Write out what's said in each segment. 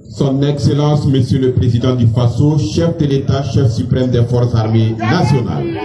Son Excellence, Monsieur le Président du Faso, chef de l'État, chef suprême des Forces armées nationales.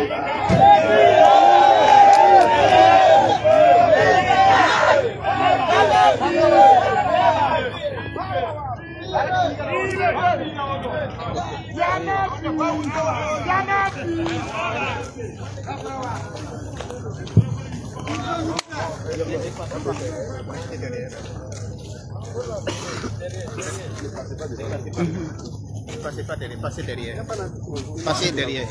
Passez derrière. Passez derrière.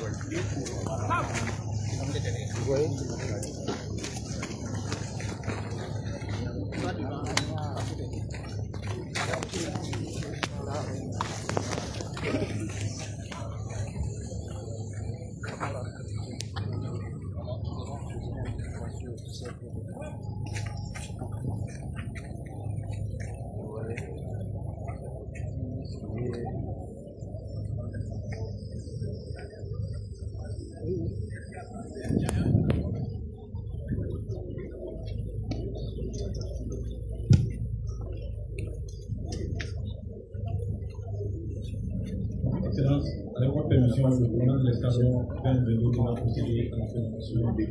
Excellence, avec votre permission, le commandant de l'escadron 2022 qui va procéder à la présentation des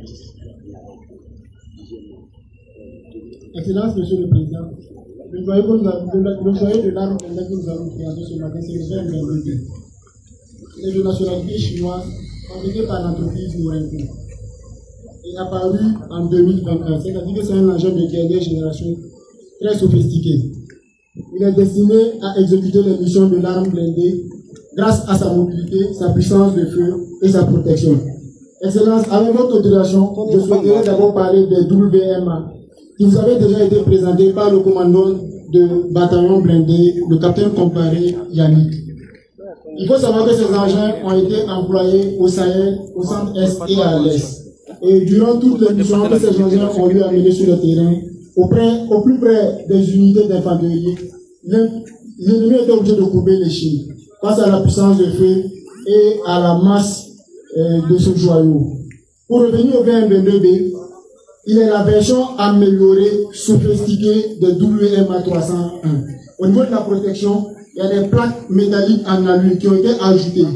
Excellence, Monsieur le Président, le joyau de l'arme que nous avons présenté ce matin, c'est le 2022. Il est de nationalité chinoise, fabriqué par l'entreprise Nourenko. Il est apparu en 2021, c'est-à-dire que c'est un engin de dernière génération très sophistiqué. Il est destiné à exécuter les missions de l'arme blindée grâce à sa mobilité, sa puissance de feu et sa protection. Excellence, avec votre autorisation, je souhaiterais d'abord parler des WMA, qui vous avaient déjà été présentés par le commandant de bataillon blindé, le capitaine comparé Yannick. Il faut savoir que ces engins ont été employés au Sahel, au centre-est et à l'est. Et durant toutes les missions que ces engins ont eu à mener sur le terrain, au plus près des unités d'infanterie, l'ennemi était obligé de couper les chines face à la puissance de feu et à la masse de ce joyau. Pour revenir au VM22B, il est la version améliorée, sophistiquée de WMA 301. Au niveau de la protection, il y a des plaques métalliques en alu qui ont été ajoutées,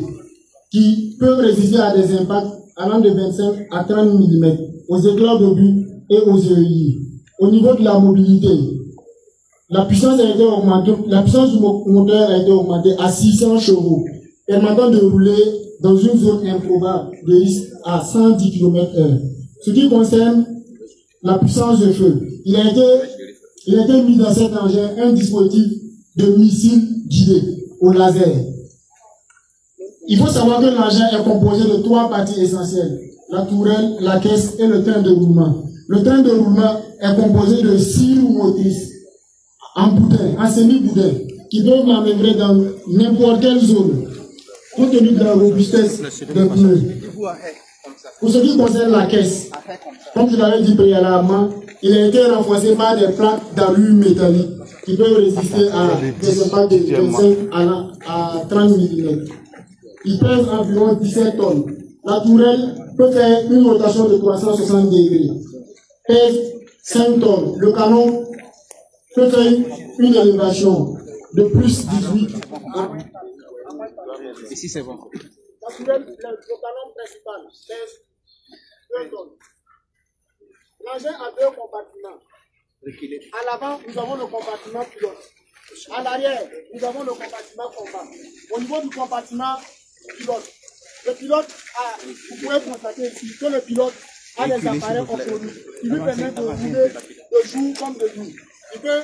qui peuvent résister à des impacts allant de 25 à 30 mm, aux éclats d'obus et aux EI. Au niveau de la mobilité, la puissance a été augmentée, la puissance du moteur a été augmentée à 600 chevaux, permettant de rouler dans une zone improbable de risque à 110 km/h. Ce qui concerne la puissance de feu, il a été mis dans cet engin un dispositif de missile guidé au laser. Il faut savoir que l'engin est composé de 3 parties essentielles: la tourelle, la caisse et le train de roulement. Le train de roulement est composé de 6 roues motrices en boudin, en semi-boudin, qui peuvent manœuvrer dans n'importe quelle zone, compte tenu de la robustesse des pneus. Pour ce qui concerne la caisse, comme je l'avais dit préalablement, il a été renforcé par des plaques d'alu métallique qui peuvent résister à des impacts de 25 à 30 mm. Il pèse environ 17 tonnes. La tourelle peut faire une rotation de 360 degrés. Pèse 5 tonnes. Le canon peut faire une élévation de plus 18. Ici c'est bon. La tourelle, le canon principal pèse 2 tonnes. L'engin a 2 compartiments. À l'avant, nous avons le compartiment pilote. À l'arrière, nous avons le compartiment combat. Au niveau du compartiment pilote, le pilote a, vous pouvez constater ici que le pilote a des appareils optionnels qui lui permettent de rouler de jour comme de nuit. Il peut,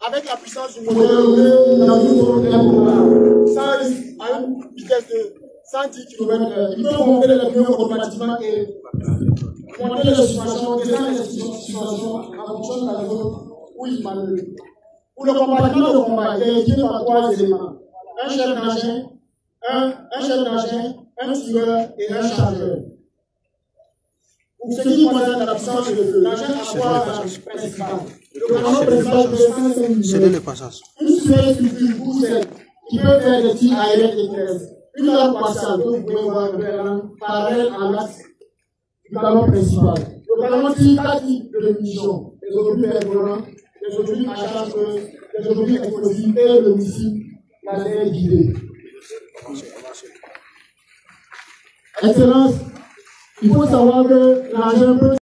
avec la puissance du moteur, rouler dans une zone improbable, sans risque, à une vitesse de 110 km/h. Il peut monter les pneus automatiquement et monter les suspensions, descendre les suspensions en fonction de la zone où il manœuvre. Pour le compartiment de combat, il est équipé par 3 éléments: un chef d'engin, un tireur et un chargeur. Pour ce qui concerne la puissance de feu, l'engin a 3 principales. Le canon principal de 105 mm. Une structure boussette qui peut faire des tirs aériens et terrestres. Une arme partielle que vous pouvez voir parallèle à l'axe du canon principal. Le canon tire 4 types de munitions: les obus perforants, les obus à charge, les obus explosifs et le missile la dernière guidée. Excellence, il faut savoir que l'argent peut